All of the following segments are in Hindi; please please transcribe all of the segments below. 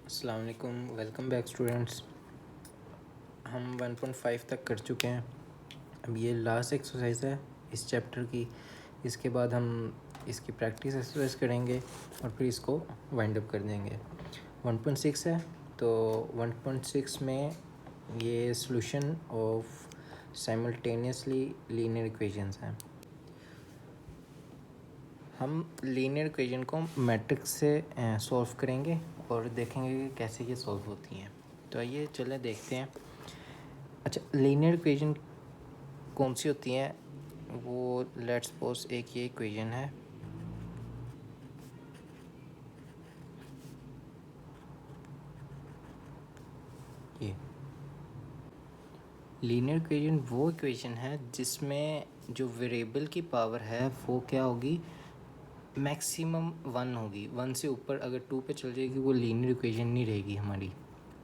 अस्सलाम वालेकुम, वेलकम बैक स्टूडेंट्स। हम 1.5 तक कर चुके हैं। अब ये लास्ट एक्सरसाइज है इस चैप्टर की। इसके बाद हम इसकी प्रैक्टिस एक्सरसाइज करेंगे और फिर इसको वाइंड अप कर देंगे। 1.6 है, तो 1.6 में ये solution of simultaneously linear equations हैं। हम लीनियर इक्वेशन को मैट्रिक्स से सॉल्व करेंगे और देखेंगे कि कैसे ये सॉल्व होती हैं। तो आइए चलें देखते हैं। अच्छा, लीनियर इक्वेशन कौन सी होती हैं? वो लेट्स सपोज एक ये इक्वेशन है, ये लीनियर इक्वेशन वो इक्वेशन है जिसमें जो वेरिएबल की पावर है वो क्या होगी, मैक्सिमम 1 होगी। 1 से ऊपर अगर 2 पे चल जाएगी वो लीनियर इक्वेशन नहीं रहेगी हमारी।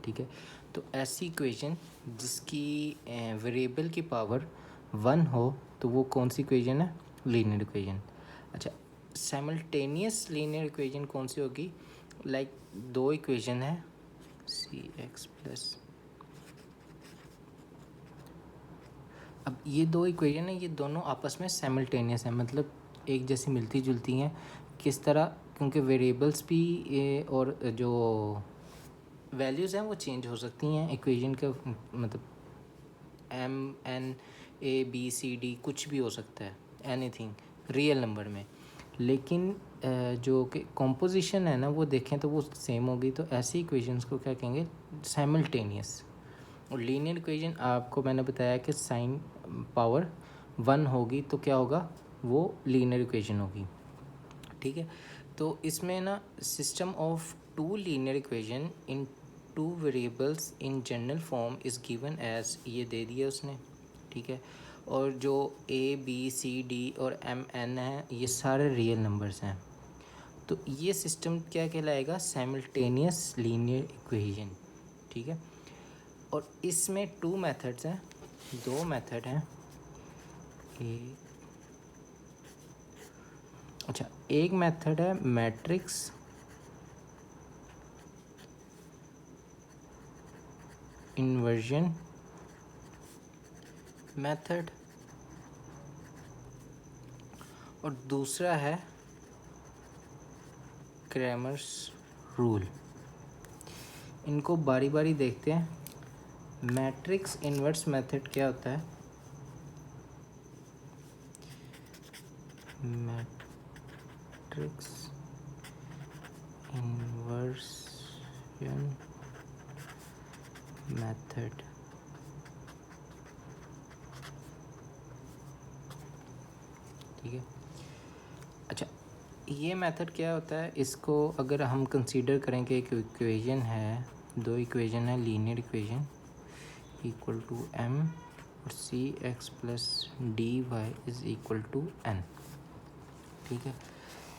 ठीक है, तो ऐसी इक्वेशन जिसकी वेरिएबल की पावर 1 हो तो वो कौन सी इक्वेशन है? Linear equation. अच्छा, साइमल्टेनियस लीनियर इक्वेशन कौन सी होगी? लाइक दो इक्वेशन है सी एक्स प्लस, अब ये दो इक्वेशन है, ये दोनों आपस में साइमल्टेनियस हैं, मतलब एक जैसी मिलती जुलती हैं। किस तरह? क्योंकि वेरिएबल्स भी और जो वैल्यूज़ हैं वो चेंज हो सकती हैं इक्वेशन का, मतलब M N A B C D कुछ भी हो सकता है, एनीथिंग रियल नंबर में। लेकिन जो कि कॉम्पोजिशन है ना वो देखें तो वो सेम होगी। तो ऐसी इक्वेशंस को क्या कहेंगे? साइमल्टेनियस। और लीनियर इक्वेशन आपको मैंने बताया कि साइन पावर 1 होगी तो क्या होगा, वो लीनियर इक्वेशन होगी। ठीक है, तो इसमें ना system of two linear equation in two variables in general form is given as, ये दे दिया उसने। ठीक है, और जो ए बी सी डी और एम एन है ये सारे रियल नंबर्स हैं। तो ये सिस्टम क्या कहलाएगा? Simultaneous linear equation. ठीक है, और इसमें टू मेथड्स हैं, दो मेथड हैं। एक, अच्छा, एक मेथड है मैट्रिक्स इन्वर्जन मेथड और दूसरा है क्रैमर्स रूल। इनको बारी बारी देखते हैं। मैट्रिक्स इन्वर्स मेथड क्या होता है? मैट्रिक्स इन्वर्जन मेथड ठीक है। अच्छा, ये मेथड क्या होता है? इसको अगर हम कंसीडर करें कि एक इक्वेशन है, दो इक्वेशन है linear equation equal to m और c x plus d y is equal to n. ठीक है,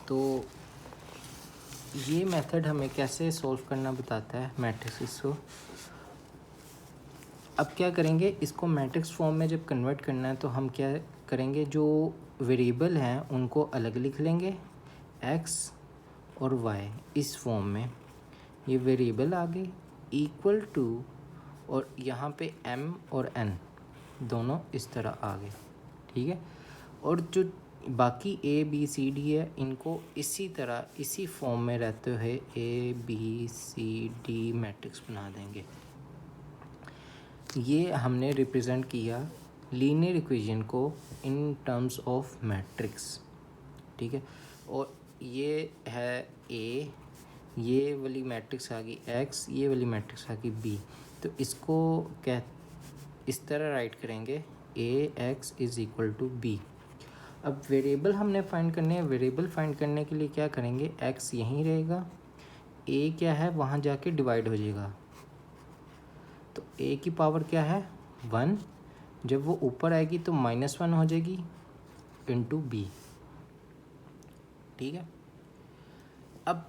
तो ये मेथड हमें कैसे सॉल्व करना बताता है मैट्रिक्स को। अब क्या करेंगे, इसको मैट्रिक्स फॉर्म में जब कन्वर्ट करना है तो हम क्या करेंगे, जो वेरिएबल हैं उनको अलग लिख लेंगे, एक्स और वाई इस फॉर्म में। ये वेरिएबल आ गए इक्वल टू, और यहाँ पे एम और एन दोनों इस तरह आ गए। ठीक है, और जो बाकी ए बी सी डी है इनको इसी तरह इसी फॉर्म में रहते हुए A B C D matrix बना देंगे। ये हमने रिप्रेजेंट किया लीनियर इक्वेशन को इन टर्म्स ऑफ मैट्रिक्स। ठीक है, और ये है ए, ये वाली मैट्रिक्स आ गई एक्स, ये वाली मैट्रिक्स आ गई बी। तो इसको क्या इस तरह राइट करेंगे, a x is equal to b. अब वेरिएबल हमने फाइंड करने हैं। वेरिएबल फाइंड करने के लिए क्या करेंगे, एक्स यहीं रहेगा, ए क्या है वहाँ जाके डिवाइड हो जाएगा। तो ए की पावर क्या है 1, जब वो ऊपर आएगी तो -1 हो जाएगी इंटू बी। ठीक है, अब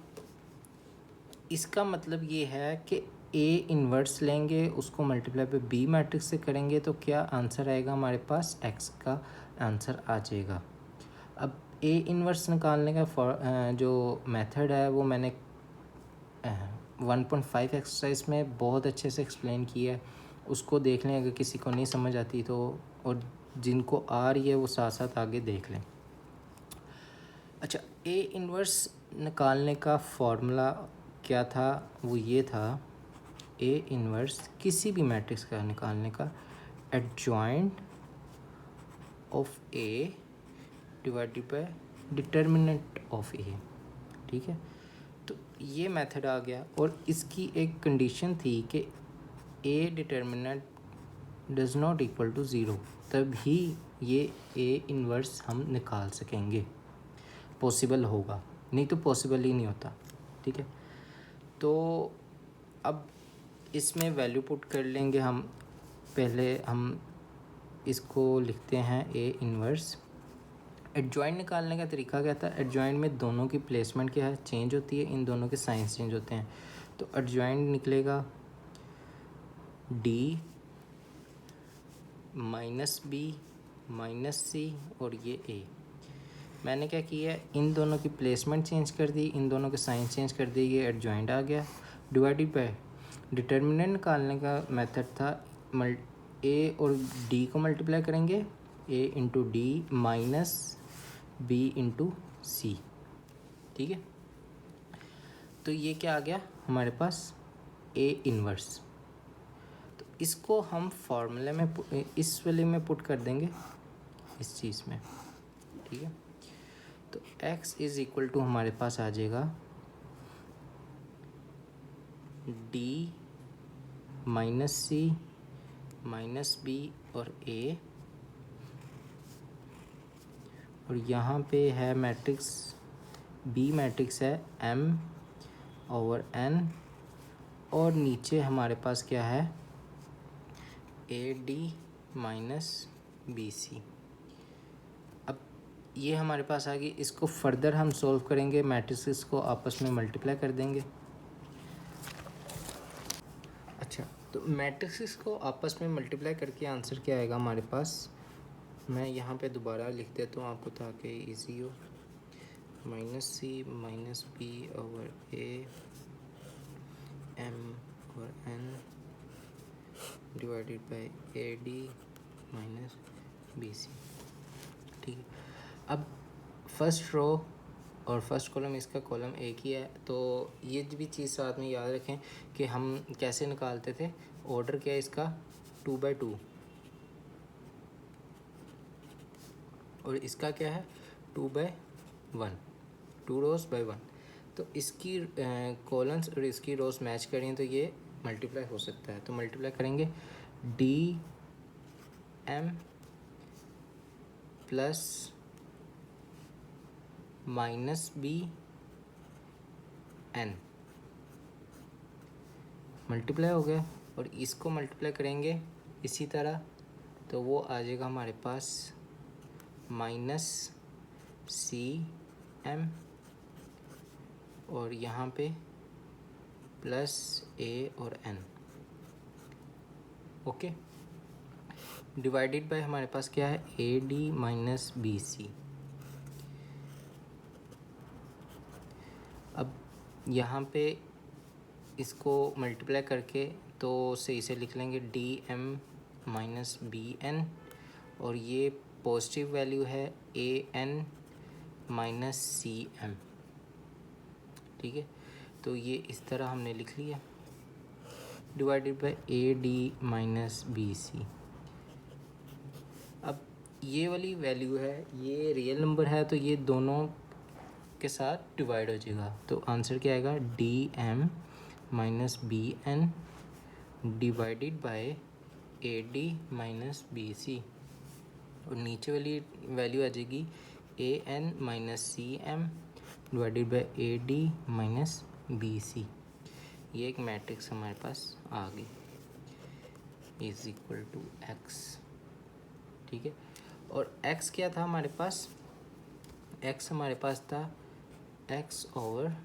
इसका मतलब ये है कि ए इन्वर्स लेंगे, उसको मल्टीप्लाई पे बी मैट्रिक्स से करेंगे तो क्या आंसर आएगा हमारे पास, एक्स का आंसर आ जाएगा। अब ए इन्वर्स निकालने का जो मेथड है वो मैंने 1.5 एक्सरसाइज में बहुत अच्छे से एक्सप्लेन किया है, उसको देख लें अगर किसी को नहीं समझ आती तो, और जिनको आ रही है वो साथ साथ आगे देख लें। अच्छा, ए इन्वर्स निकालने का फॉर्मूला क्या था? वो ये था, ए इन्वर्स किसी भी मैट्रिक्स का निकालने का adjoint of a divided by determinant of a. ठीक है, तो ये मेथड आ गया, और इसकी एक कंडीशन थी कि A determinant does not equal to zero, तभी ये ए इन्वर्स हम निकाल सकेंगे, पॉसिबल होगा, नहीं तो पॉसिबल ही नहीं होता। ठीक है, तो अब इसमें वैल्यू पुट कर लेंगे हम। पहले हम इसको लिखते हैं ए इन्वर्स। एडजॉइंट निकालने का तरीका क्या था? एडजॉइंट में दोनों की प्लेसमेंट क्या है, चेंज होती है, इन दोनों के साइंस चेंज होते हैं। तो एडजॉइंट निकलेगा D minus B minus C, और ये ए। मैंने क्या किया है, इन दोनों की प्लेसमेंट चेंज कर दी, इन दोनों के साइंस चेंज कर दिए, ये एडजॉइंट आ गया। डिवाइडेड बाय डिटर्मिनेंट निकालने का मेथड था, ए और डी को मल्टीप्लाई करेंगे, a into d minus b into c. ठीक है, तो ये क्या आ गया हमारे पास, ए इन्वर्स। तो इसको हम फॉर्मूले में इस वाले में पुट कर देंगे, इस चीज़ में। ठीक है, तो x इज़ इक्वल टू हमारे पास आ जाएगा D minus C minus B और ए, और यहाँ पे है मैट्रिक्स बी, मैट्रिक्स है m ओवर n, और नीचे हमारे पास क्या है, A D minus B C. अब ये हमारे पास आ गई, इसको फर्दर हम सॉल्व करेंगे, मैट्रिक्स को आपस में मल्टीप्लाई कर देंगे। अच्छा, तो मैट्रिक्स को आपस में मल्टीप्लाई करके आंसर क्या आएगा हमारे पास, मैं यहाँ पे दोबारा लिख देता हूँ आपको ताकि इजी हो। Minus C minus B over A M over N divided by A D minus B C. ठीक है, अब फर्स्ट रो और फर्स्ट कॉलम, इसका कॉलम एक ही है, तो ये भी चीज़ साथ में याद रखें कि हम कैसे निकालते थे। ऑर्डर क्या है इसका, 2/2, और इसका क्या है 2/1, 2 रोज बाय 1। तो इसकी कॉलम्स और इसकी रोज मैच करें तो ये मल्टीप्लाई हो सकता है। तो मल्टीप्लाई करेंगे, D M plus minus B N, multiply हो गया, और इसको मल्टीप्लाई करेंगे इसी तरह, तो वो आ जाएगा हमारे पास माइनस सी एम, और यहाँ पे प्लस ए और एन। ओके, डिवाइडेड बाय हमारे पास क्या है, A D minus B C. अब यहाँ पे इसको मल्टीप्लाई करके तो सही से लिख लेंगे D M minus B N, और ये पॉजिटिव वैल्यू है A N minus C M. ठीक है, तो ये इस तरह हमने लिख लिया, divided by A D minus B C. अब ये वाली वैल्यू है, ये रियल नंबर है, तो ये दोनों के साथ डिवाइड हो जाएगा, तो आंसर क्या आएगा, d M minus B n divided by A D minus B c, और नीचे वाली वैल्यू आ जाएगी a N minus C m divided by A D minus B c. ये एक मैट्रिक्स हमारे पास आ गई, इज इक्वल टू एक्स। ठीक है, और x क्या था हमारे पास, x हमारे पास था x ओवर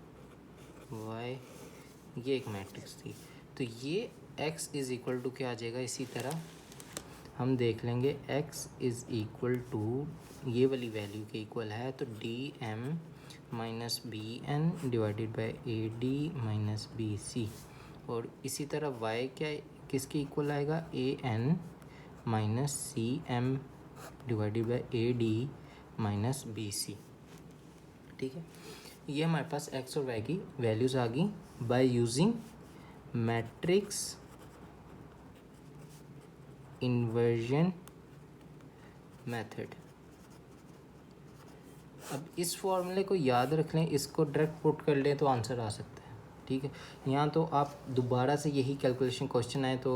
y, ये एक मैट्रिक्स थी। तो ये x इज़ इक्वल टू क्या आ जाएगा, इसी तरह हम देख लेंगे, x इज़ इक्वल टू ये वाली वैल्यू के इक्वल है, तो d M minus B n divided by a D minus B c. और इसी तरह y क्या किसके इक्वल आएगा, a N minus C m divided by a D minus B C. ठीक है, ये हमारे पास x और y की वैल्यूज़ आ गई by using matrix inversion method. अब इस फॉर्मूले को याद रख लें, इसको डायरेक्ट पुट कर लें तो आंसर आ सकता है। ठीक है, यहाँ तो आप दोबारा से यही कैलकुलेशन क्वेश्चन आए तो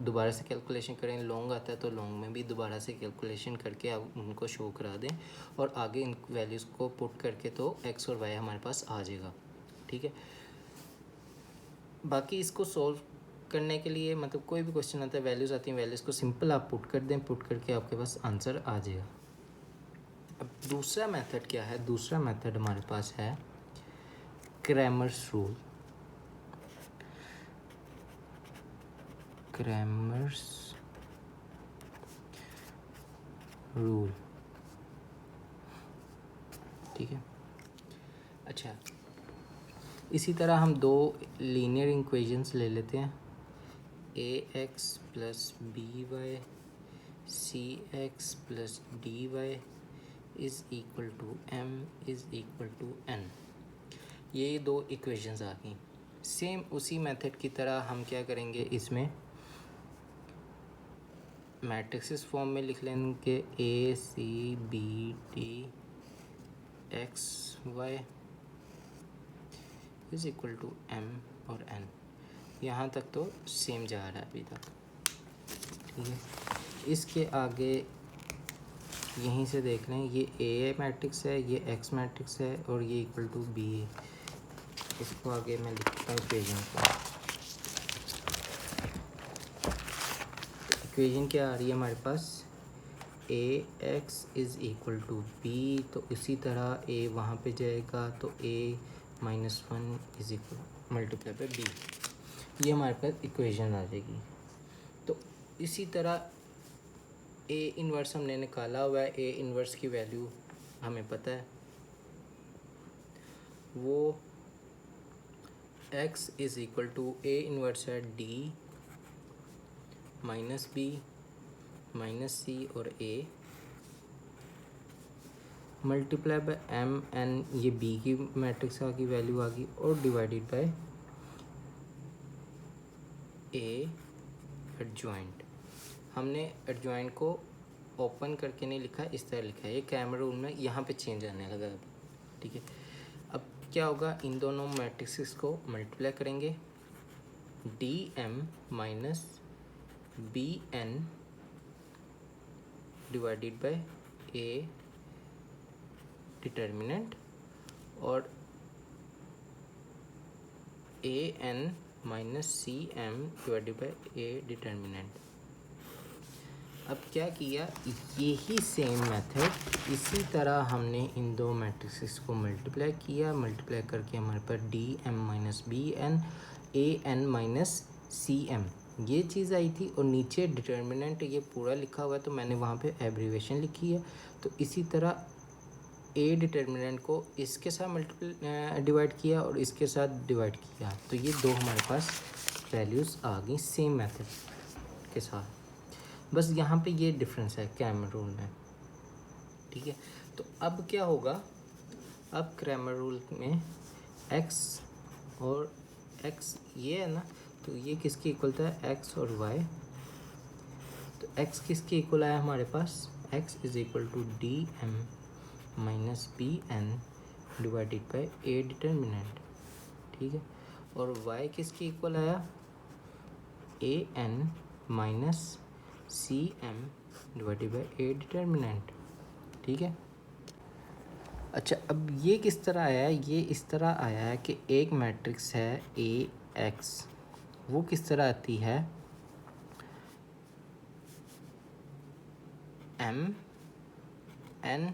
दोबारा से कैलकुलेशन करें, लॉन्ग आता है तो लॉन्ग में भी दोबारा से कैलकुलेशन करके आप उनको शो करा दें और आगे इन वैल्यूज़ को पुट करके तो x और y हमारे पास आ जाएगा। ठीक है, बाकी इसको सॉल्व करने के लिए मतलब कोई भी क्वेश्चन आता है, वैल्यूज़ आती हैं, वैल्यूज़ को सिंपल आप पुट कर दें, पुट करके आपके पास आंसर आ जाएगा। अब दूसरा मेथड क्या है, दूसरा मेथड हमारे पास है क्रैमर्स रूल। क्रैमर्स रूल, ठीक है। अच्छा, इसी तरह हम दो लीनियर इक्वेशंस ले लेते हैं, a x plus b y c x plus d y is equal to m is equal to n. ये दो इक्वेशंस आ गई। सेम उसी मेथड की तरह हम क्या करेंगे, इसमें मैट्रिक्स फॉर्म में लिख लेंगे a c b d x y is equal to m और एन। यहाँ तक तो सेम जा रहा है अभी तक। ठीक है, इसके आगे यहीं से देख लें, ये ए मैट्रिक्स है, ये एक्स मैट्रिक्स है और ये इक्वल टू बी है। इसको आगे मैं लिखता हूँ इक्वेशन को। इक्वेशन क्या आ रही है हमारे पास, a x is equal to b, तो इसी तरह ए वहाँ पे जाएगा तो a minus one is equal multiply by b, ये हमारे पास इक्वेशन आ जाएगी। तो इसी तरह ए इन्वर्स हमने निकाला हुआ है, ए इन्वर्स की वैल्यू हमें पता है, वो x is equal to A inverse है D minus B minus C और A multiply by M N, ये बी की मैट्रिक्स की वैल्यू आ गई, और डिवाइडेड बाय ए एडजॉइंट। हमने एडजॉइंट को ओपन करके नहीं लिखा, इस तरह लिखा है, ये कैमरा रूल में यहाँ पे चेंज आने लगा अब। ठीक है, अब क्या होगा, इन दोनों मैट्रिक्स को मल्टीप्लाई करेंगे, D M minus B n divided by a determinant और a N minus C m divided by a determinant. अब क्या किया, यही सेम मेथड इसी तरह हमने इन दो मैट्रिक्स को मल्टीप्लाई किया, मल्टीप्लाई करके हमारे पास d M minus B n a N minus C m ये चीज़ आई थी, और नीचे डिटर्मिनेंट ये पूरा लिखा हुआ है तो मैंने वहाँ पे एब्रीवेशन लिखी है। तो इसी तरह ए डिटर्मिनेंट को इसके साथ डिवाइड किया और इसके साथ डिवाइड किया, तो ये दो हमारे पास वैल्यूज़ आ गई सेम मेथड के साथ, बस यहाँ पे ये डिफरेंस है क्रैमर रूल में। ठीक है, तो अब क्या होगा, अब क्रैमर रूल में x और x ये है ना, तो ये किसके इक्वल था, x और y। तो x किसके इक्वल आया हमारे पास, x is equal to d M minus B n divided by a determinant. ठीक है, और y किसके इक्वल आया, a N minus C m divided by a determinant. ठीक है, अच्छा अब ये किस तरह आया है, ये इस तरह आया है कि एक मैट्रिक्स है ए एक्स, वो किस तरह आती है, एम एन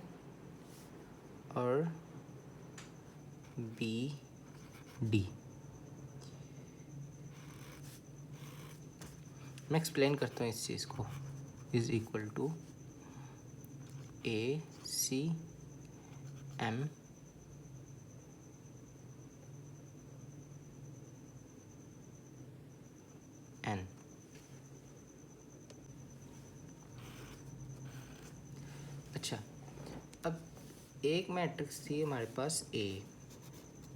और बी डी। मैं एक्सप्लेन करता हूँ इस चीज़ को, is equal to A C M एक मैट्रिक्स थी हमारे पास ए,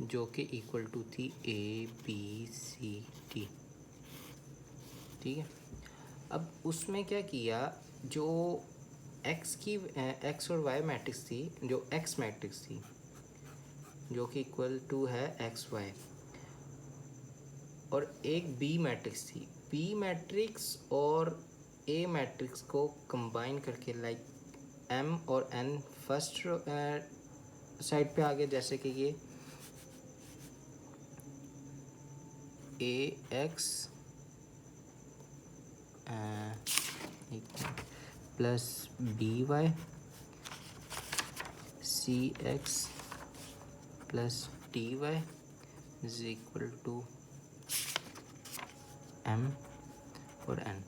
जो कि इक्वल टू थी ए बी सी डी, ठीक है। अब उसमें क्या किया, जो एक्स और वाई मैट्रिक्स थी, जो एक्स मैट्रिक्स थी जो कि इक्वल टू है एक्स वाई, और एक बी मैट्रिक्स थी, बी मैट्रिक्स और ए मैट्रिक्स को कंबाइन करके लाइक एम और एन फर्स्ट साइड पे आ गए, जैसे कि ये a x plus b y c x plus d y is equal to m और एन।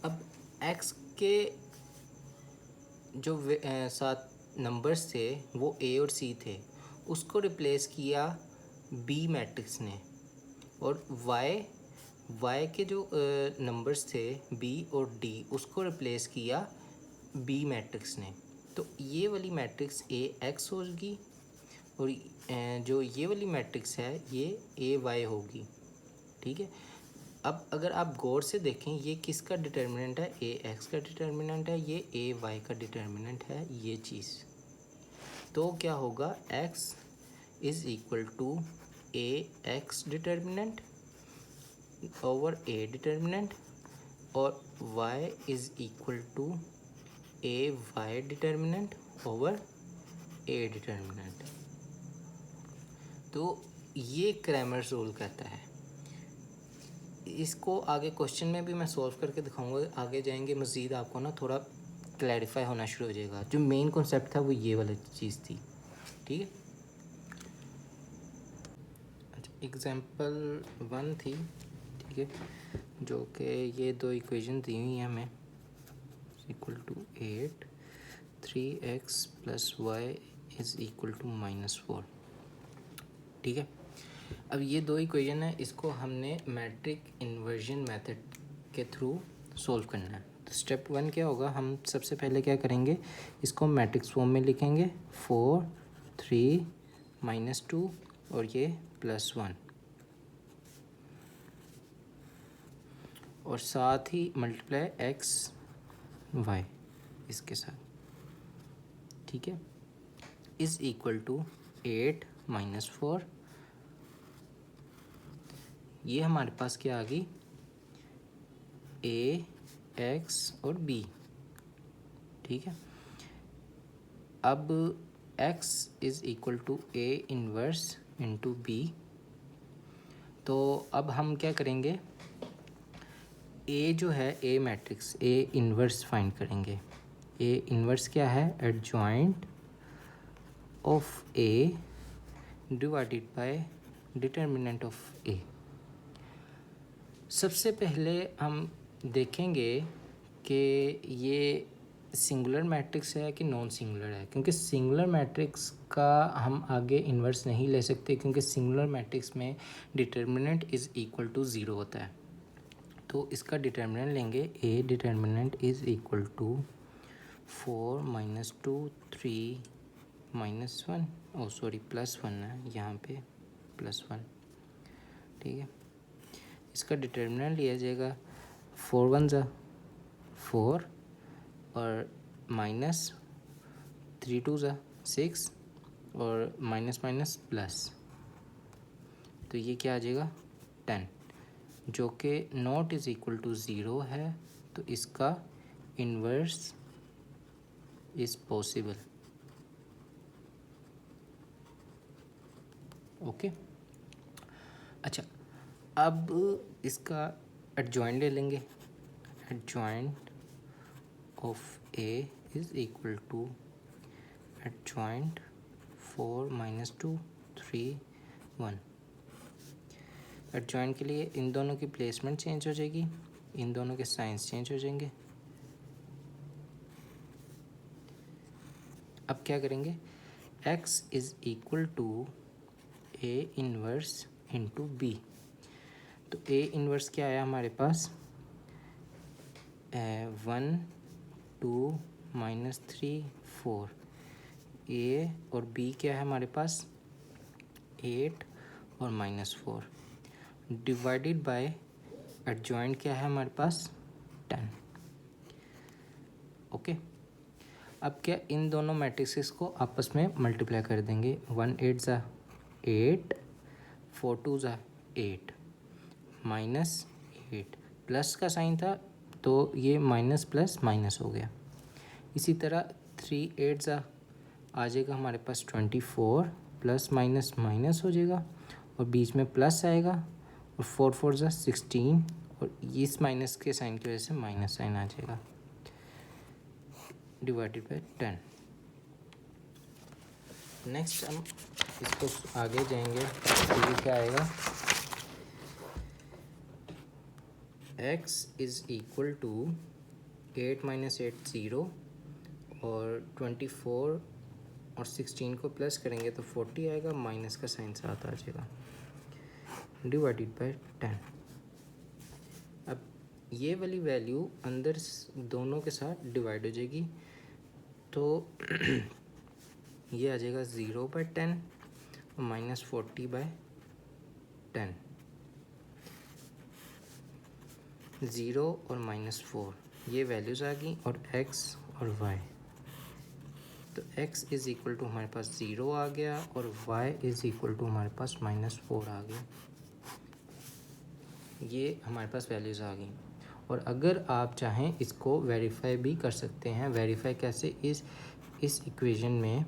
अब एक्स के जो सात नंबर्स थे वो ए और सी थे, उसको रिप्लेस किया बी मैट्रिक्स ने, और वाई के जो नंबर्स थे बी और डी उसको रिप्लेस किया बी मैट्रिक्स ने। तो ये वाली मैट्रिक्स ए एक्स होगी और जो ये वाली मैट्रिक्स है ये ए वाई होगी, ठीक है। अब अगर आप गौर से देखें ये किसका डिटर्मिनेंट है, ए एक्स का डिटर्मिनेंट है, ये ए वाई का डिटर्मिनेंट है, ये चीज़। तो क्या होगा, x is equal to A x determinant over A determinant, और y is equal to A y determinant over A determinant. तो ये क्रैमर्स रूल कहता है। इसको आगे क्वेश्चन में भी मैं सॉल्व करके दिखाऊंगा, आगे जाएंगे मज़ीद आपको ना थोड़ा क्लैरिफाई होना शुरू हो जाएगा। जो मेन कॉन्सेप्ट था वो ये वाली चीज़ थी, ठीक है। अच्छा, एग्जांपल 1 थी, ठीक है, जो कि ये दो इक्वेशन दी हुई हैं हमें, equal to 8 3x plus y is equal to -4, ठीक है। अब ये दो इक्वेशन है, इसको हमने मैट्रिक इन्वर्जन मेथड के थ्रू सॉल्व करना है। तो स्टेप 1 क्या होगा, हम सबसे पहले क्या करेंगे, इसको मैट्रिक्स फॉर्म में लिखेंगे 4 3 -2 और ये +1, और साथ ही मल्टीप्लाई एक्स वाई इसके साथ, ठीक है, इज़ इक्वल टू 8 -4, ये हमारे पास क्या आ गई, ए एक्स और बी, ठीक है। अब x is equal to A inverse into B, तो अब हम क्या करेंगे, ए जो है a matrix a inverse find करेंगे। ए इनवर्स क्या है, adjoint of a divided by determinant of a. सबसे पहले हम देखेंगे कि ये सिंगुलर मैट्रिक्स है कि नॉन सिंगुलर है, क्योंकि सिंगुलर मैट्रिक्स का हम आगे इन्वर्स नहीं ले सकते, क्योंकि सिंगुलर मैट्रिक्स में डिटर्मिनेंट इज़ इक्वल टू 0 होता है। तो इसका डिटर्मिनेंट लेंगे, A determinant is equal to 4 -2 3 -1, oh sorry +1 है यहाँ पे, +1, ठीक है। इसका डिटर्मिनेंट लिया जाएगा 4 1 ज़ा 4 और -3 2 ज़ा 6 और माइनस माइनस प्लस, तो ये क्या आ जाएगा 10, जो कि नॉट इज़ इक्वल टू 0 है, तो इसका इन्वर्स इज़ पॉसिबल, ओके। अच्छा, अब इसका एडजॉइंट ले लेंगे, adjoint of A is equal to adjoint 4 -2 3 1। Adjoint के लिए इन दोनों की प्लेसमेंट चेंज हो जाएगी, इन दोनों के साइंस चेंज हो जाएंगे। अब क्या करेंगे, x is equal to A inverse into B, तो ए इनवर्स क्या आया हमारे पास, 1 2 -3 4, ए और बी क्या है हमारे पास 8 और -4 डिवाइडेड बाय एडजॉइंट क्या है हमारे पास 10। ओके, अब क्या इन दोनों मैट्रिसेस को आपस में मल्टीप्लाई कर देंगे। 1 8 ज़ा 8, 4 2 ज़ा 8 -8 प्लस का साइन था तो ये माइनस प्लस माइनस हो गया। इसी तरह 3 8 ज़ा आ जाएगा हमारे पास 24 प्लस माइनस माइनस हो जाएगा और बीच में प्लस आएगा और 4 4 ज़ा 16 और इस माइनस के साइन की वजह से माइनस साइन आ जाएगा डिवाइडेड बाय 10। नेक्स्ट हम इसको आगे जाएंगे तो ये क्या आएगा x इज़ इक्वल टू 8 - 8 0 और 24 और 16 को प्लस करेंगे तो 40 आएगा, माइनस का साइन साथ आ जाएगा डिवाइडेड बाय 10। अब ये वाली वैल्यू अंदर दोनों के साथ डिवाइड हो जाएगी तो ये आ जाएगा 0/10 और -40/10। 0 और -4 ये वैल्यूज़ आ गई और x और y, तो x इज़ इक्वल टू हमारे पास 0 आ गया और y इज़ इक्वल टू हमारे पास -4 आ गया। ये हमारे पास वैल्यूज़ आ गई और अगर आप चाहें इसको वेरीफाई भी कर सकते हैं। वेरीफाई कैसे, इस इक्वेशन में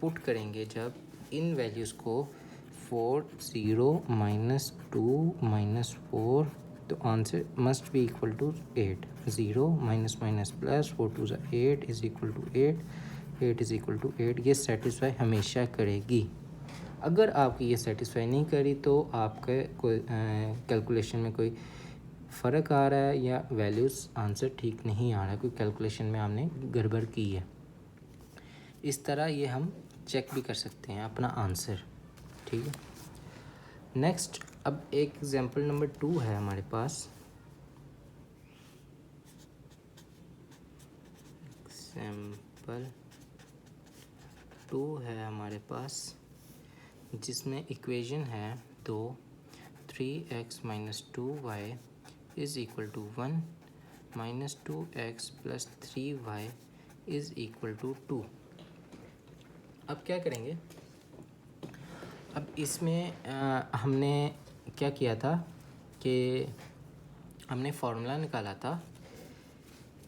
पुट करेंगे जब इन वैल्यूज़ को 4 0 -2 -4 तो answer must be equal to 8। 0 minus minus plus 4 2 8 is equal to 8, 8 is equal to 8। ये सेटिस्फाई हमेशा करेगी। अगर आपकी ये सेटिस्फाई नहीं करी तो आपके कोई कैलकुलेशन में कोई फ़र्क आ रहा है या वैल्यूज़ आंसर ठीक नहीं आ रहा है, कोई कैलकुलेशन में आपने गड़बड़ की है। इस तरह ये हम चेक भी कर सकते हैं अपना आंसर। ठीक है, नेक्स्ट अब एक एग्जांपल नंबर 2 है हमारे पास। एग्जांपल 2 है हमारे पास जिसमें इक्वेशन है तो 3x - 2y is equal to 1 -2x + 3y is equal to 2। अब क्या करेंगे, अब इसमें हमने क्या किया था कि हमने फार्मूला निकाला था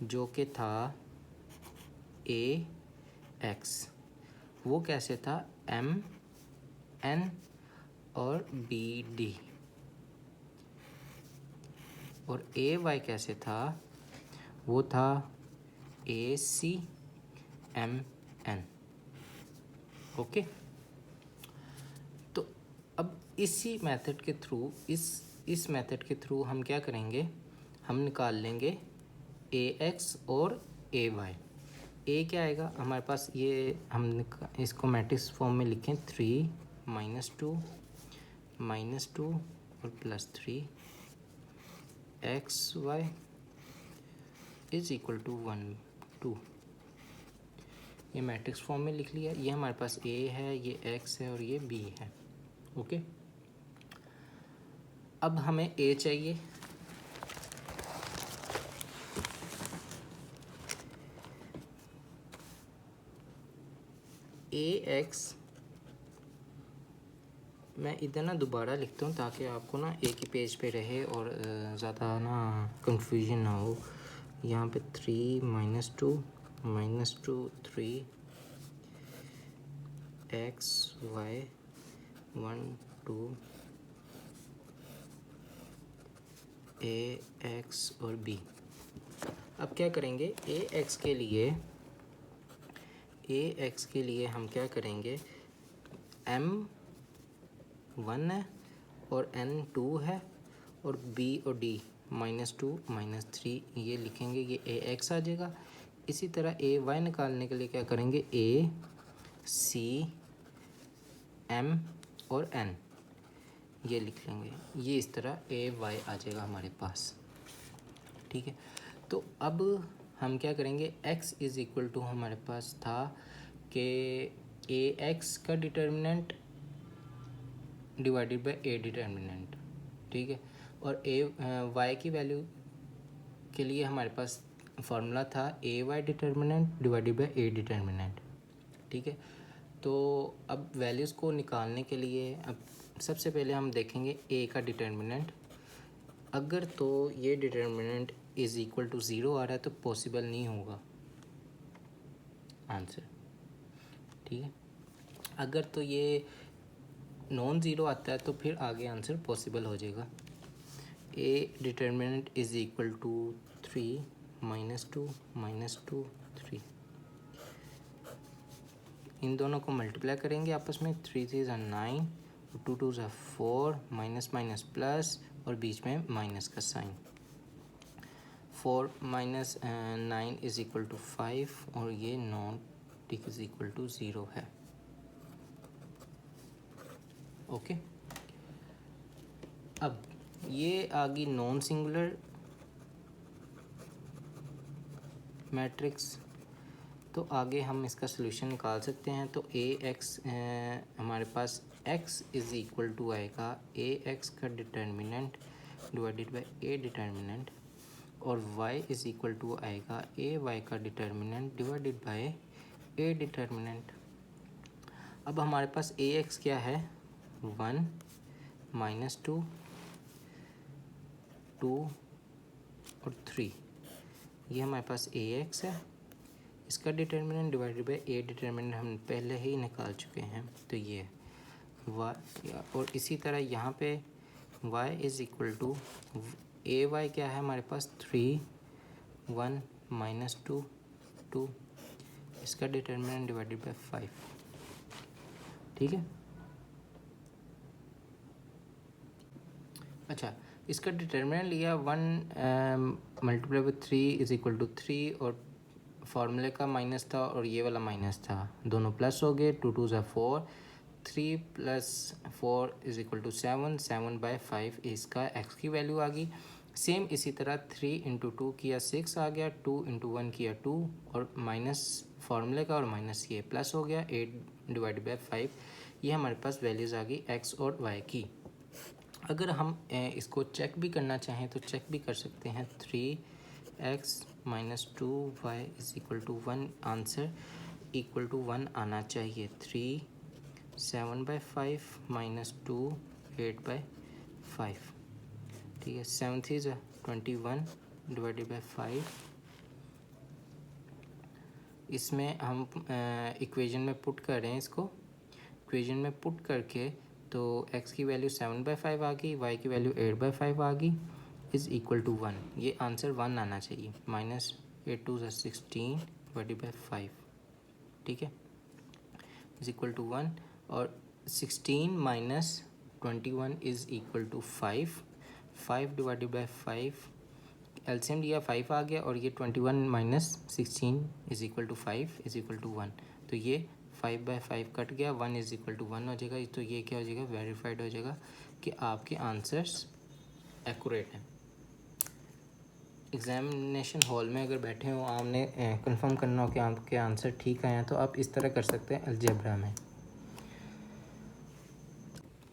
जो कि था ax, वो कैसे था mn और bd, और ay कैसे था, वो था ac mn। ओके, तो अब इसी मेथड के थ्रू इस मेथड के थ्रू हम क्या करेंगे, हम निकाल लेंगे ax और ay। a क्या आएगा हमारे पास, ये हम इसको मैट्रिक्स फॉर्म में लिखें 3 -2 -2 और +3 xy इज़ इक्वल टू 1 2। ये मैट्रिक्स फॉर्म में लिख लिया। ये हमारे पास a है, ये x है और ये b है। ओके, अब हमें a चाहिए। ax मैं इधर ना दोबारा लिखता हूँ ताकि आपको ना एक ही पेज पे रहे और ज़्यादा ना कंफ्यूजन ना हो। यहाँ पे 3 -2 -2 3 x y 1 2 a x और b। अब क्या करेंगे, ax के लिए हम क्या करेंगे, m 1 है और n 2 है और b और d -2 -3 ये लिखेंगे, ये ax आ जाएगा। इसी तरह ay निकालने के लिए क्या करेंगे, a c m और n ये लिख लेंगे। ये इस तरह ay आ जाएगा हमारे पास। ठीक है, तो अब हम क्या करेंगे, x इज़ इक्वल टू हमारे पास था कि ए एक्स का determinant divided by a determinant, ठीक है। और ए वाई की वैल्यू के लिए हमारे पास फार्मूला था a y determinant divided by a determinant, ठीक है। तो अब वैल्यूज़ को निकालने के लिए अब सबसे पहले हम देखेंगे ए का डिटर्मिनेंट। अगर तो ये determinant is equal to zero आ रहा है तो पॉसिबल नहीं होगा आंसर, ठीक है। अगर तो ये नॉन ज़ीरो आता है तो फिर आगे आंसर पॉसिबल हो जाएगा। A determinant is equal to 3 -2 -2 3, इन दोनों को मल्टीप्लाई करेंगे आपस में, 3 3 ज़ा 9 और 2 2 ज़ा 4, माइनस माइनस प्लस और बीच में माइनस का sign. 4 minus 9 is equal to 5 और ये non tick is equal to 0 है, ओके। अब ये आ गई नॉन सिंगुलर मैट्रिक्स, तो आगे हम इसका सलूशन निकाल सकते हैं। तो ए एक्स हमारे पास x इज़ इक्वल टू आएगा ए एक्स का determinant divided by a determinant, और y इज़ इक्वल टू आएगा ए वाई का determinant divided by a determinant. अब हमारे पास ए एक्स क्या है, 1 -2 2 और 3, ये हमारे पास ए एक्स है। इसका determinant divided by a determinant हम पहले ही निकाल चुके हैं, तो ये वाई, और इसी तरह यहाँ पे y is equal to A y क्या है हमारे पास 3 1 -2 2, इसका डिटर्मिनेंट डिवाइडेड बाय 5, ठीक है। अच्छा, इसका डिटर्मिनेंट लिया 1 multiply by 3 is equal to 3, और फार्मूले का माइनस था और ये वाला माइनस था, दोनों प्लस हो गए, 2 2 ज़ा 4, 3 + 4 इज़ इक्वल टू 7, 7/5 इसका x की वैल्यू आ गई। सेम इसी तरह 3 × 2 किया 6 आ गया, 2 × 1 किया 2, और माइनस फार्मूले का और माइनस ये प्लस हो गया 8/5, ये हमारे पास वैल्यूज़ आ गई x और y की। अगर हम इसको चेक भी करना चाहें तो चेक भी कर सकते हैं, 3x - 2y is equal to 1, answer equal to 1 आना चाहिए। 3 7/5 - 2 8/5, ठीक है। 7 3 ज़ा 21 डिवाइडेड बाय 5, इसमें हम इक्वेशन में पुट कर रहे हैं इसको, इक्वेशन में पुट करके तो x की वैल्यू 7/5 आ गई, y की वैल्यू 8/5 आ गई, इज़ इक्वल टू 1, ये आंसर 1 आना चाहिए। -8 2 ज़ा 16 डिवाइडेड बाय 5, ठीक है, इज़ इक्वल टू 1, और 16 - 21 is equal to 5, 5 divided by 5, LCM लिया 5 आ गया, और ये 21 - 16 is equal to 5 is equal to 1, तो ये 5/5 कट गया, 1 इज़ इक्वल टू 1 हो जाएगा। तो ये क्या हो जाएगा, वेरीफाइड हो जाएगा कि आपके आंसर्स एक्यूरेट हैं। एग्जामिनेशन हॉल में अगर बैठे हो, आपने कंफर्म करना हो कि आपके आंसर ठीक आए हैं, तो आप इस तरह कर सकते हैं अलजेब्रा में।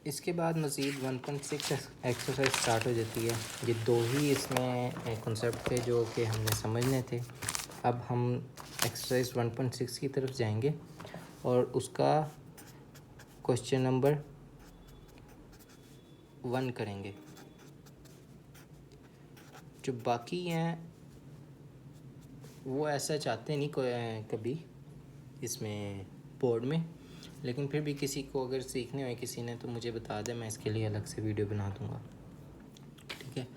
इसके बाद मज़ीद 1.6 एक्सरसाइज स्टार्ट हो जाती है। ये दो ही इसमें कॉन्सेप्ट थे जो कि हमने समझने थे। अब हम एक्सरसाइज 1.6 की तरफ जाएंगे और उसका क्वेश्चन नंबर 1 करेंगे। जो बाकी हैं वो ऐसा चाहते नहीं कभी इसमें बोर्ड में, लेकिन फिर भी किसी को अगर सीखने हो किसी ने तो मुझे बता दें, मैं इसके लिए अलग से वीडियो बना दूँगा, ठीक है।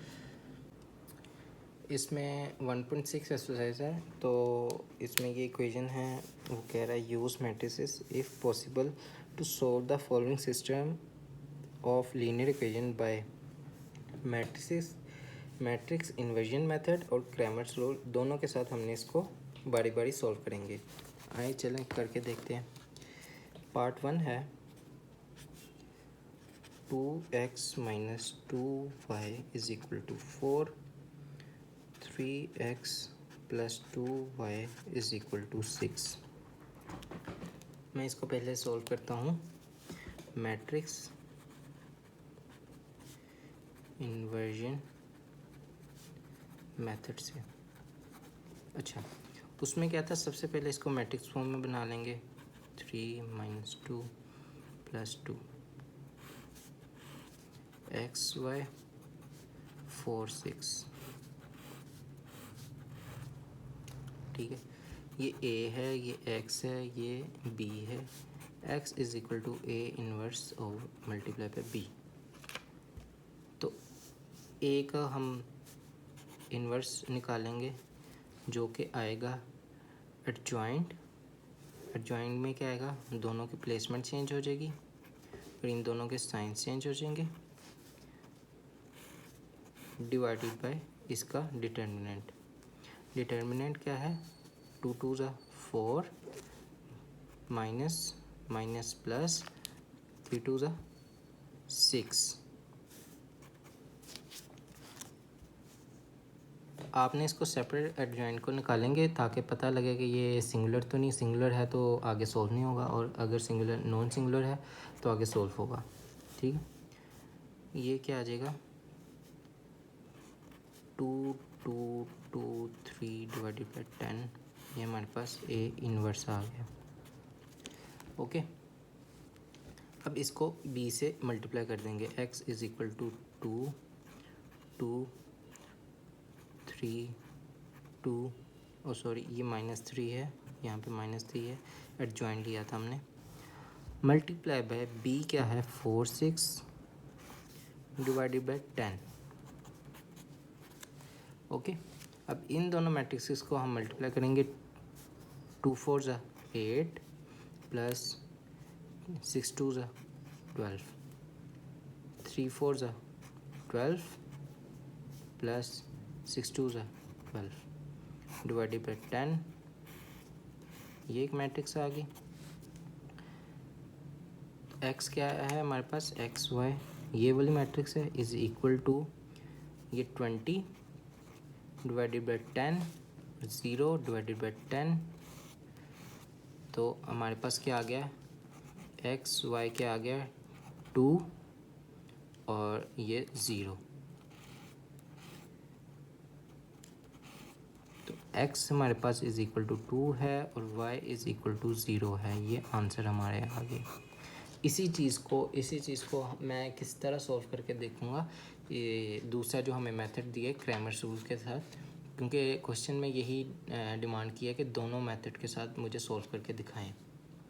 इसमें 1.6 एक्सरसाइज है, तो इसमें ये इक्वेशन है, वो कह रहा है use matrices if possible to solve the following system of linear equation by matrices, matrix inversion method और क्रैमर्स रूल, दोनों के साथ हमने इसको बारी बारी सॉल्व करेंगे। आइए चलें करके देखते हैं। पार्ट 1 है 2x - 2y is equal to 4, 3x +2y is equal to 6। मैं इसको पहले सॉल्व करता हूँ मैट्रिक्स इन्वर्जन मेथड से। अच्छा, उसमें क्या था, सबसे पहले इसको मैट्रिक्स फॉर्म में बना लेंगे। 3 - 2 + 2 xy 4 6। ठीक है, ये a है, ये x है, ये b है। x is equal to a inverse और मल्टीप्लाई पे b। तो a का हम इन्वर्स निकालेंगे जो कि आएगा एडजॉइंट। एडजॉइंट में क्या आएगा, दोनों की प्लेसमेंट चेंज हो जाएगी और इन दोनों के साइन चेंज हो जाएंगे, डिवाइडेड बाय इसका डिटर्मिनेंट। डिटर्मिनेंट क्या है, 2 2 ज़ा 4 माइनस माइनस प्लस 3 2 ज़ा 6। आपने इसको सेपरेट एडजॉइंट को निकालेंगे ताकि पता लगे कि ये सिंगुलर तो नहीं, सिंगुलर है तो आगे सोल्व नहीं होगा, और अगर सिंगुलर नॉन सिंगुलर है तो आगे सोल्व होगा। ठीक है, ये क्या आ जाएगा, 2 2 2 3 डिवाइडेड बाई 10। ये हमारे पास a इन्वर्स आ गया। ओके, अब इसको b से मल्टीप्लाई कर देंगे। x is equal to 2 2 3 2, oh sorry ये -3 है, यहाँ पे -3 है, एडजॉइंट लिया था हमने। मल्टीप्लाई बाय b क्या है, 4 6 डिवाइडेड बाय 10। ओके, अब इन दोनों मैट्रिक्स को हम मल्टीप्लाई करेंगे। 2 4 ज़ा 8 प्लस 6 2 ज़ा 12, 3 4 ज़ा 12 प्लस 6 2 ज़ा 12 डिवाइडेड बाई 10। ये एक मैट्रिक्स आ गई। x क्या है हमारे पास, एक्स वाई, ये वाली मैट्रिक्स है, इज़ इक्वल टू ये 20 डिवाइडेड बाई 10, 0 डिवाइडेड बाई 10। तो हमारे पास क्या आ गया, एक्स वाई क्या आ गया, 2 और ये 0। तो x हमारे पास इज़ इक्वल टू 2 है और y इज़ इक्वल टू 0 है। ये आंसर हमारे आ गए। इसी चीज़ को मैं किस तरह सॉल्व करके देखूँगा, ये दूसरा जो हमें मेथड दिया क्रैमर्स रूल के साथ, क्योंकि क्वेश्चन में यही डिमांड किया कि दोनों मेथड के साथ मुझे सॉल्व करके दिखाएं।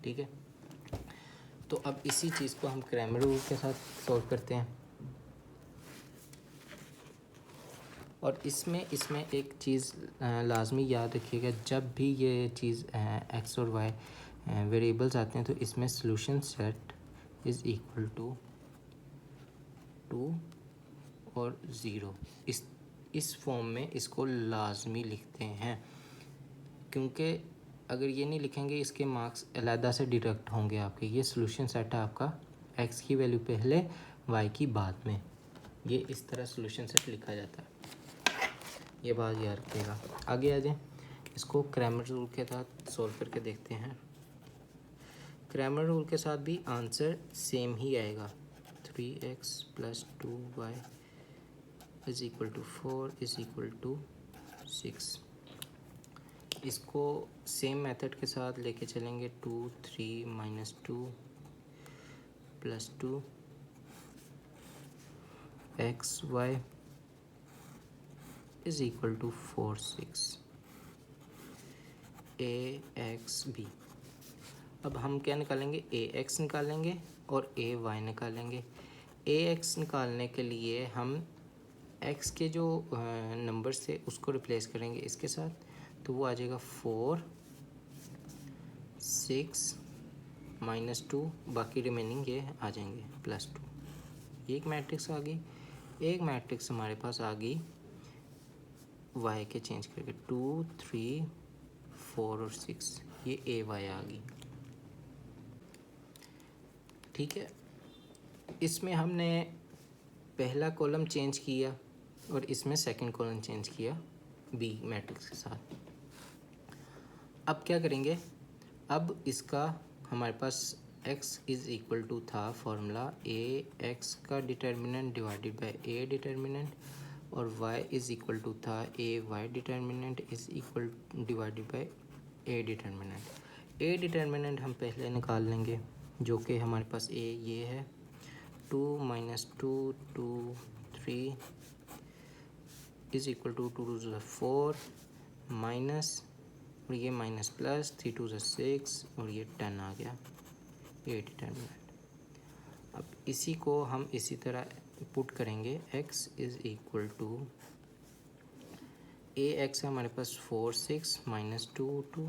ठीक है, तो अब इसी चीज़ को हम क्रैमर रूल के साथ सॉल्व करते हैं। और इसमें एक चीज़ लाजमी याद रखिएगा, जब भी ये चीज़ एक्स और वाई वेरिएबल्स आते हैं तो इसमें solution set is equal to 2 और 0। इस फॉर्म में इसको लाजमी लिखते हैं, क्योंकि अगर ये नहीं लिखेंगे इसके मार्क्स अलहदा से डिडक्ट होंगे आपके। ये सॉल्यूशन सेट है आपका, एक्स की वैल्यू पहले वाई की बाद में। ये इस तरह सॉल्यूशन सेट लिखा जाता है, ये बात याद रखिएगा। आगे आ जाए, इसको क्रैमर रूल के साथ सॉल्व करके देखते हैं। क्रैमर रूल के साथ भी आंसर सेम ही आएगा। 3x + 2y is equal to 4 is equal to 6। इसको सेम मेथड के साथ लेके चलेंगे। 2 3 - 2 + 2 xy is equal to 4 6 ax_b। अब हम क्या निकालेंगे, ax निकालेंगे और ay निकालेंगे। ax निकालने के लिए हम x के जो नंबर्स थे उसको रिप्लेस करेंगे इसके साथ, तो वो आ जाएगा 4 6 -2, बाकी रिमेनिंग ये आ जाएंगे +2। ये एक मैट्रिक्स आ गई। एक मैट्रिक्स हमारे पास आ गई y के चेंज करके 2 3 4 और 6, ये ay आ गई। ठीक है, इसमें हमने पहला कॉलम चेंज किया और इसमें सेकंड कॉलम चेंज किया b मैट्रिक्स के साथ। अब क्या करेंगे, अब इसका हमारे पास x इज़ इक्वल टू था फॉर्मूला ए एक्स का determinant divided by a determinant, और y इज़ इक्वल टू था a y determinant is equal divided by a determinant. A determinant हम पहले निकाल लेंगे, जो कि हमारे पास ए ये है 2 minus 2 2 3 is equal to 2 2 4 minus, और ये माइनस प्लस 3 2 6 और ये 10 आ गया ये डिटर्मिनेंट। अब इसी को हम इसी तरह पुट करेंगे, x is equal to A x है हमारे पास 4 6 माइनस 2 2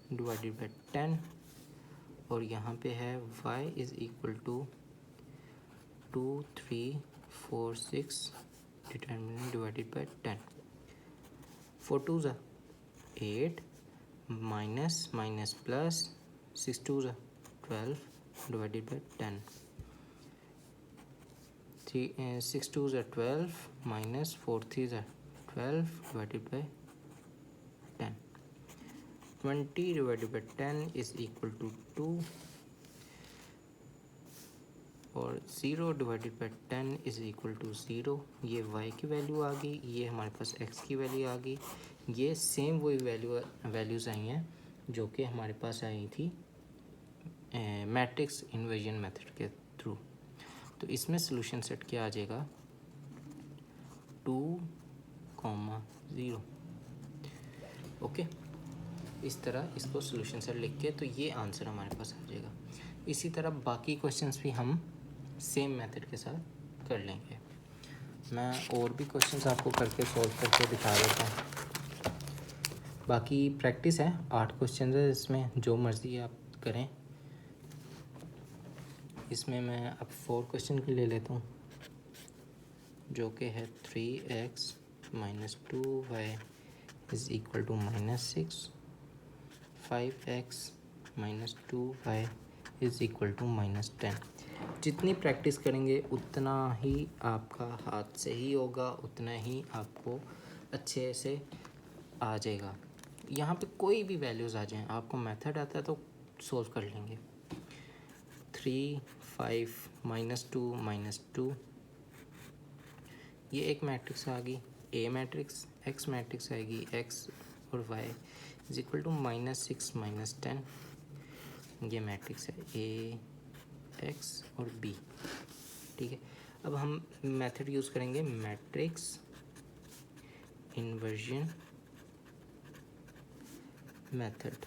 डिवाइडेड बाई 10, और यहाँ पे है y is equal to 2 3 4 6 determinant divided by 10, 4 2 ज़ा 8 माइनस माइनस प्लस 6 2 ज़ा 12 डिवाइडेड बाई 10, 6 2 ज़ा 12 माइनस 4 3 ज़ा 12 divided by 10, 20 divided by 10 is equal to 2, और 0 divided by 10 is equal to 0। ये y की वैल्यू आ गई, ये हमारे पास x की वैल्यू आ गई। ये सेम वही वैल्यूज़ आई हैं जो कि हमारे पास आई थी मैट्रिक्स इन्वर्जन मेथड के थ्रू। तो इसमें सॉल्यूशन सेट क्या आ जाएगा 2, 0। ओके, इस तरह इसको सॉल्यूशन सेट लिख के तो ये आंसर हमारे पास आ जाएगा। इसी तरह बाकी क्वेश्चंस भी हम सेम मेथड के साथ कर लेंगे। मैं और भी क्वेश्चंस आपको करके सॉल्व करके दिखा देता हूँ। बाकी प्रैक्टिस है, 8 क्वेश्चन है, इसमें जो मर्ज़ी आप करें। इसमें मैं अब 4 क्वेश्चन ले लेता हूँ, जो कि है 3x minus 2y is equal to -6, 5x minus 2y is equal to -10। जितनी प्रैक्टिस करेंगे उतना ही आपका हाथ से ही होगा, उतना ही आपको अच्छे से आ जाएगा। यहाँ पे कोई भी वैल्यूज़ आ जाएं, आपको मेथड आता है तो सॉल्व कर लेंगे। 3 5 -2 -2, ये एक मैट्रिक्स आ गई ए मैट्रिक्स, एक्स मैट्रिक्स आएगी x और y इज इक्वल टू -6 -10, ये मैट्रिक्स है ए एक्स और बी। ठीक है, अब हम मेथड यूज़ करेंगे मैट्रिक्स इन्वर्जन मेथड।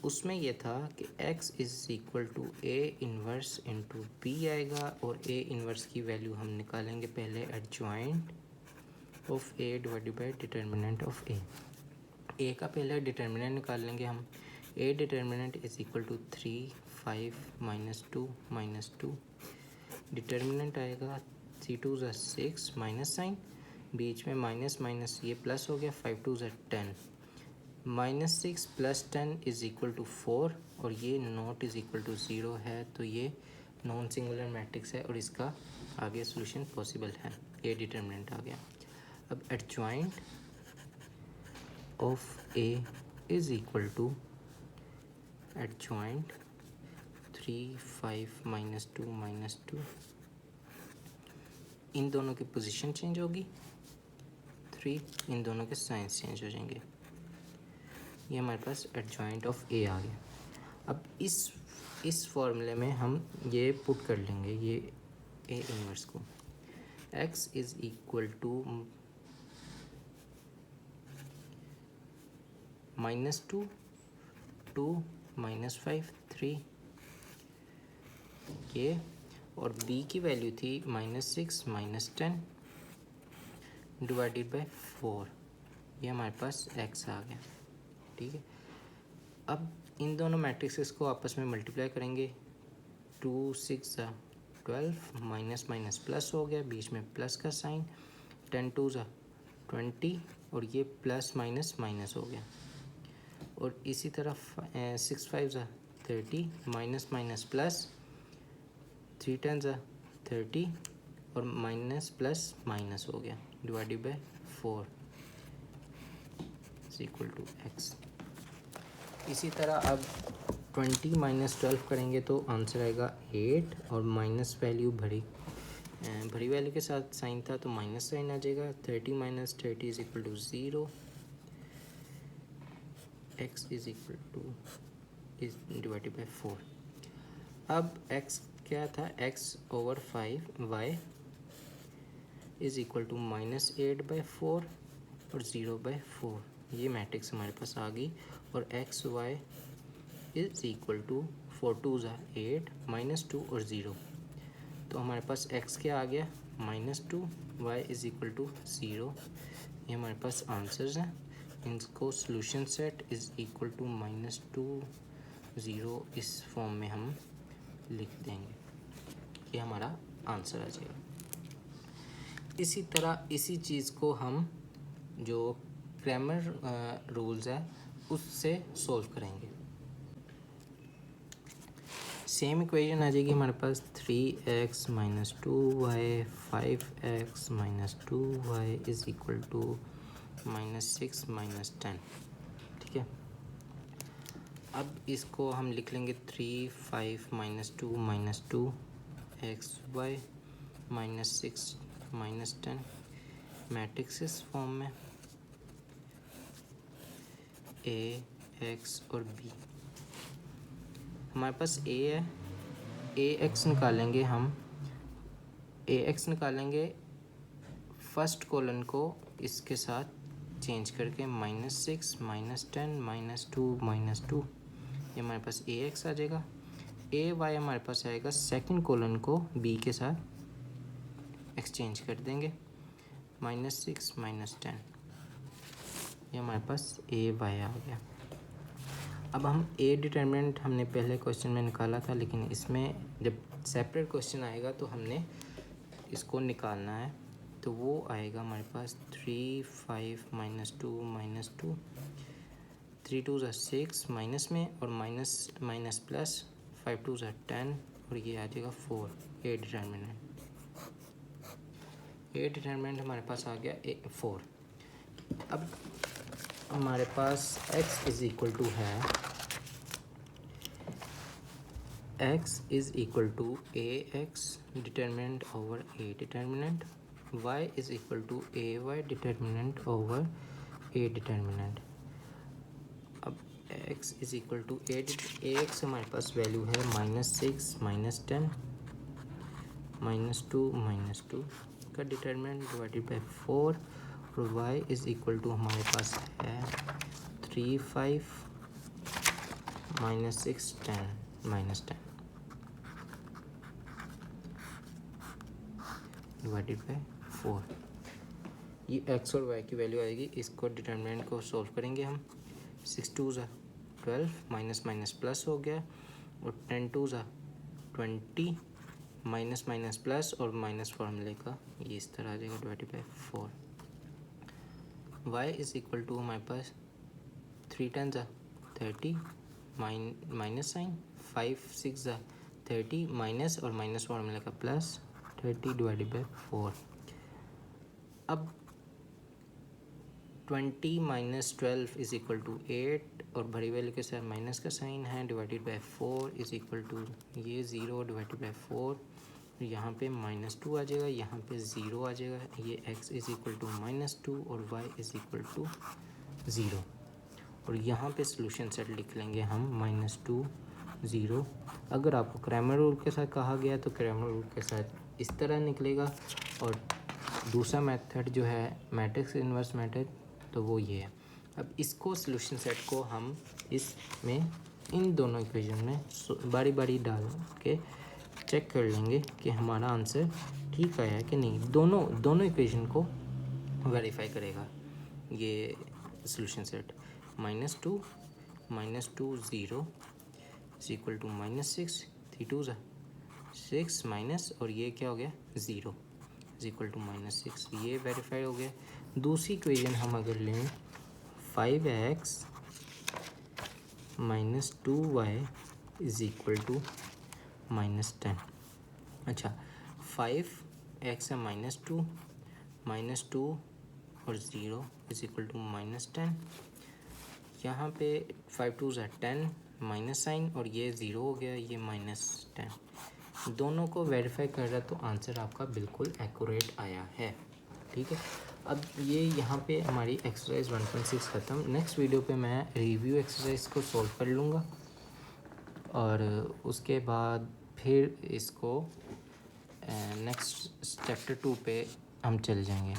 उसमें यह था कि x is equal to A inverse into b आएगा, और ए इन्वर्स की वैल्यू हम निकालेंगे पहले adjoint of a divided by determinant of a का पहले डिटर्मिनेंट निकाल लेंगे हम। A determinant is equal to 3 5 -2 -2, determinant आएगा 3 2 ज़ा 6 माइनस साइन, बीच में माइनस माइनस ये प्लस हो गया, 5 2 ज़ा 10, -6 + 10 इज़ इक्वल टू 4, और ये नॉट इज़ इक्वल टू 0 है, तो ये नॉन सिंगुलर मैट्रिक्स है और इसका आगे सॉल्यूशन पॉसिबल है। ए डिटर्मिनेंट आ गया। अब adjoint of A is equal to adjoint 3 5 -2 -2, इन दोनों की पोजीशन चेंज होगी 3, इन दोनों के साइंस चेंज हो जाएंगे। ये हमारे पास एडजॉइंट ऑफ ए आ गया। अब इस फॉर्मूले में हम ये पुट कर लेंगे, ये ए इनवर्स को, x इज़ इक्वल टू -2 2 -5 3, ये, और b की वैल्यू थी -6 -10 डिवाइडेड बाई 4, ये हमारे पास x आ गया। ठीक है, अब इन दोनों मैट्रिक्सेस को आपस में मल्टीप्लाई करेंगे, 2 6 ज़ा 12, माइनस माइनस प्लस हो गया, बीच में प्लस का साइन, 10 2 ज़ा 20, और ये प्लस माइनस माइनस हो गया, और इसी तरह 6 5 ज़ा 30, माइनस माइनस प्लस, 3 10 ज़ा 30, और माइनस प्लस माइनस हो गया divided by 4, is equal to x. इसी तरह अब 20 माइनस 12 करेंगे तो आंसर आएगा 8 और माइनस वैल्यू भरी वैल्यू के साथ साइन था तो माइनस साइन आ जाएगा। 30 minus 30 is equal to 0। X is equal to is divided by 4। अब x क्या था, x over 5 y is equal to -8/4 और 0/4। ये मैट्रिक्स हमारे पास आ गई और x y is equal to 4 2 ज़ा 8 -2 और 0। तो हमारे पास x क्या आ गया -2, y इज इक्वल टू 0। ये हमारे पास आंसर्स हैं। इनको solution set is equal to -2 0 इस फॉर्म में हम लिख देंगे। ये हमारा आंसर आ जाएगा। इसी तरह इसी चीज़ को हम जो क्रैमर रूल्स है उससे सॉल्व करेंगे। सेम इक्वेशन आ जाएगी हमारे पास 3x - 2y 5x - 2y is equal to -6 - 10। ठीक है, अब इसको हम लिख लेंगे 3 5 - 2 - 2 xy -6 - 10 मैट्रिक्स इस फॉर्म में a x और b। हमारे पास a है, a x निकालेंगे हम, a x निकालेंगे फर्स्ट कॉलन को इसके साथ चेंज करके -6 - 10 -2 -2। ये हमारे पास a x आ जाएगा। a y हमारे पास आएगा सेकंड कॉलन को b के साथ एक्सचेंज कर देंगे -6 - 10। ये हमारे पास a y आ गया। अब हम a डिटर्मिनेंट हमने पहले क्वेश्चन में निकाला था, लेकिन इसमें जब सेपरेट क्वेश्चन आएगा तो हमने इसको निकालना है। तो वो आएगा हमारे पास 3 5 - 2 -2 3 2 ज़ा 6 माइनस में और माइनस प्लस 5 2 ज़ा 10 और ये आ जाएगा 4। a डिटर्मिनेंट हमारे पास आ गया 4। अब हमारे पास x इज इक्वल टू है x is equal to a x determinant over a determinant, y is equal to a y determinant over a determinant. अब x is equal to a x हमारे पास वैल्यू है -6 - 10 -2 का डिटर्मिनेंट डिवाइडेड बाई 4 और y इज इक्वल टू हमारे पास है 3 5 -6 10 -10 डिवाइडेड बाई 4। ये x और y की वैल्यू आएगी। इसको डिटर्मिनेंट को सॉल्व करेंगे हम। 6 2 ज़ा 12 माइनस माइनस प्लस हो गया और 10 2 ज़ा 20 माइनस माइनस प्लस और माइनस फार्मूले का ये इस तरह आ जाएगा divided by 4। y is equal to हमारे पास 3 10 ज़ा 30 माइनस साइन 5 6 ज़ा 30 माइनस और माइनस फार्मूले का प्लस 30 डिवाइडेड बाई 4। अब 20 माइनस 12 इज इक्वल टू 8 और बड़ी वैल्यू के साथ माइनस का साइन है divided by 4 is equal to ये 0 डिवाइडेड बाई 4। यहाँ पे -2 आ जाएगा, यहाँ पे 0 आ जाएगा। ये x इज इक्वल टू -2 और y इज इक्वल टू 0 और यहाँ पे सोल्यूशन सेट लिख लेंगे हम -2 0। अगर आपको क्रैमर रूल के साथ कहा गया तो क्रैमर रूल के साथ इस तरह निकलेगा और दूसरा मेथड जो है मैट्रिक्स इन्वर्स मेथड तो वो ये है। अब इसको सोल्यूशन सेट को हम इसमें इन दोनों इक्वेशन में बारी बारी डाल के चेक कर लेंगे कि हमारा आंसर ठीक आया है कि नहीं। दोनों इक्वेशन को वेरीफाई करेगा ये solution set. -2 -2 0 is equal to -6 3 2 ज़ा 6 माइनस और ये क्या हो गया 0 इज इक्वल टू -6, ये वेरीफाई हो गया। दूसरी इक्वेशन हम अगर लें 5x - 2y is equal to -10। अच्छा 5x है -2 और 0 इज इक्वल टू -10 यहाँ पे 5 2 ज़ा 10 माइनस साइन और ये ज़ीरो हो गया, ये -10, दोनों को वेरीफाई कर रहा तो आंसर आपका बिल्कुल एक्यूरेट आया है। ठीक है, अब ये यहाँ पे हमारी एक्सरसाइज 1.6 ख़त्म। नेक्स्ट वीडियो पे मैं रिव्यू एक्सरसाइज को सॉल्व कर लूँगा और उसके बाद फिर इसको नेक्स्ट चैप्टर 2 पे हम चल जाएंगे।